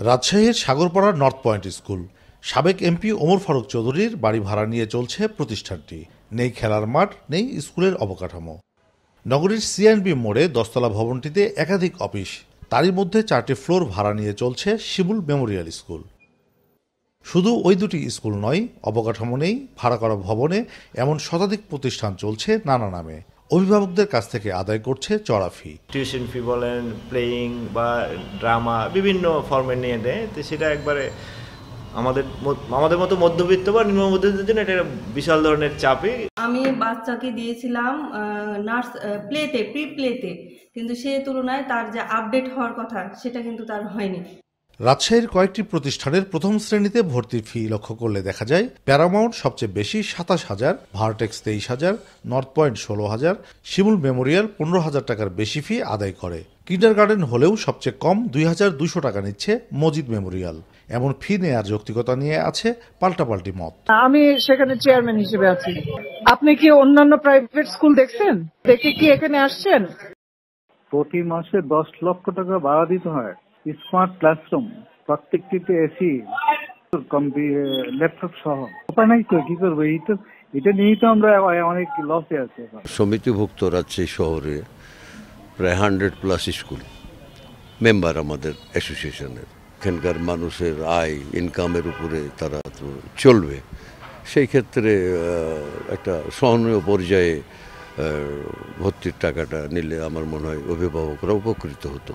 রাজশাহীর সাগরপাড়ার north point school. সাবেক MP Omar Faruk চৌধুরীর বাড়ি ভাড়া নিয়ে চলছে প্রতিষ্ঠানটি। নেই খেলার মাঠ, নেই স্কুলের অবকাঠামো। নগরীর সিএনবি মোড়ে 10তলা ভবনটিতে একাধিক অফিস, তারই মধ্যে 4টি ফ্লোর ভাড়া নিয়ে চলছে শিমুল মেমোরিয়াল স্কুল। শুধু ওই দুটি স্কুল নয়, অবকাঠামো নেই, ভাড়া করা ভবনে এমন শতাধিক প্রতিষ্ঠান চলছে নানা নামে। অভিভাবকদের কাছ থেকে আদায় করছে চড়া ফি। টিউশন ফি বলেন, প্লেয়িং বা ড্রামা বিভিন্ন ফর্মে নিয়ে দেয়। তো সেটা একবারে আমাদের মতো মধ্যবিত্ত বা নিম্ন মধ্যবিত্তের জন্য এটা বিশাল ধরনের চাপে। আমি বাচ্চাকে দিয়েছিলাম নার্স প্রি প্লেতে, কিন্তু সে তুলনায় তার যে আপডেট হওয়ার কথা সেটা কিন্তু তার হয়নি। রাজশাহীর কয়েকটি প্রতিষ্ঠানের প্রথম শ্রেণীতে ভর্তির ফি লক্ষ্য করলে দেখা যায় প্যারামাউন্ট সবচেয়ে বেশি 27,000, ভার্টেক্স 23,000, নর্থ পয়েন্ট 16,000, শিমুল মেমোরিয়াল 15,000 টাকার বেশি ফি আদায় করে। কিন্ডারগার্টেন হলেও সবচেয়ে কম 2,200 টাকা নিচ্ছে মজিদ মেমোরিয়াল। এমন ফি নেয়ার যৌক্তিকতা নিয়ে আছে পাল্টাপাল্টি মত। আমি সেখানে চেয়ারম্যান হিসেবে আছি। আপনি কি অন্যান্য প্রাইভেট স্কুল দেখছেন? দেখে কি এখানে আসছেন? প্রতি মাসে 10 লক্ষ টাকা ভাড়া দিতে হয়। স্মার্ট ক্লাসরুম, প্রত্যেকটিতে এসি, ল্যাপটপ সহ। উপায় নাই তো, কি করবো? এটা নিয়েই তো আমরা অনেক লসে আছি। সমিতিভুক্ত রাজশাহী শহরে প্রায় 100+ স্কুল মেম্বার আমাদের অ্যাসোসিয়েশনের। এখানকার মানুষের আয় ইনকামের উপরে তারা তো চলবে, সেই ক্ষেত্রে একটা সহনীয় পর্যায়ে ভর্তির টাকাটা নিলে আমার মনে হয় অভিভাবকরা উপকৃত হতো।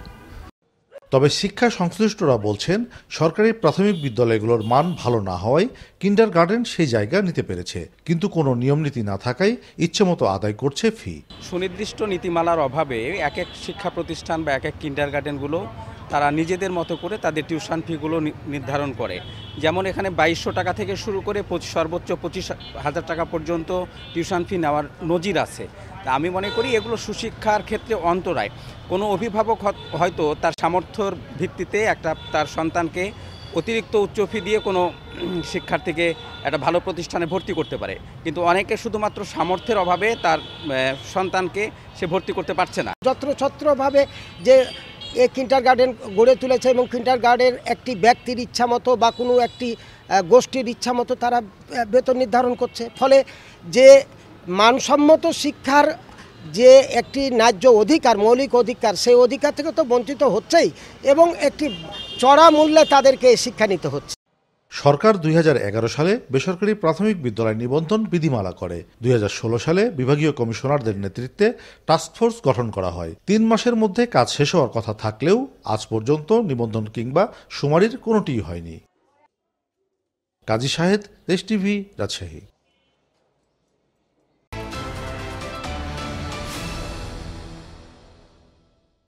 তবে শিক্ষা সংশ্লিষ্টরা বলছেন, সরকারি প্রাথমিক বিদ্যালয়গুলোর মান ভালো না হওয়ায় কিন্ডারগার্টেন সেই জায়গা নিতে পেরেছে, কিন্তু কোনো নিয়মনীতি না থাকায় ইচ্ছেমতো আদায় করছে ফি। সুনির্দিষ্ট নীতিমালার অভাবে এক এক শিক্ষা প্রতিষ্ঠান বা এক এক কিন্ডারগার্টেনগুলো তারা নিজেদের মতো করে তাদের টিউশন ফিগুলো নির্ধারণ করে। যেমন এখানে 2200 টাকা থেকে শুরু করে সর্বোচ্চ 25,000 টাকা পর্যন্ত টিউশন ফি নেওয়ার নজির আছে। তা আমি মনে করি এগুলো সুশিক্ষার ক্ষেত্রে অন্তরায়। কোনো অভিভাবক হয়তো তার সামর্থ্যর ভিত্তিতে তার সন্তানকে অতিরিক্ত উচ্চ ফি দিয়ে কোনো শিক্ষার্থীকে একটা ভালো প্রতিষ্ঠানে ভর্তি করতে পারে, কিন্তু অনেকে শুধুমাত্র সামর্থ্যের অভাবে তার সন্তানকে সে ভর্তি করতে পারছে না। যত্রছত্রভাবে যে কিন্ডারগার্টেন গড়ে তুলেছে এবং কিন্ডারগার্টেন একটি ব্যক্তির ইচ্ছা মতো বা কোনো একটি গোষ্ঠীর ইচ্ছা মতো তারা বেতন নির্ধারণ করছে। ফলে যে মানসম্মত শিক্ষার যে একটি ন্যায্য অধিকার, মৌলিক অধিকার, সেই অধিকার থেকে তো বঞ্চিত হচ্ছেই এবং একটি চড়া মূল্যে তাদেরকে শিক্ষা নিতে হচ্ছে। সরকার 2011 সালে বেসরকারি প্রাথমিক বিদ্যালয় নিবন্ধন বিধিমালা করে। 2016 সালে বিভাগীয় কমিশনারদের নেতৃত্বে টাস্কফোর্স গঠন করা হয়। 3 মাসের মধ্যে কাজ শেষ হওয়ার কথা থাকলেও আজ পর্যন্ত নিবন্ধন কিংবা শুমারির কোনোটিই হয়নি। কাজী শাহেদ, দেশ টিভি, রাজশাহী।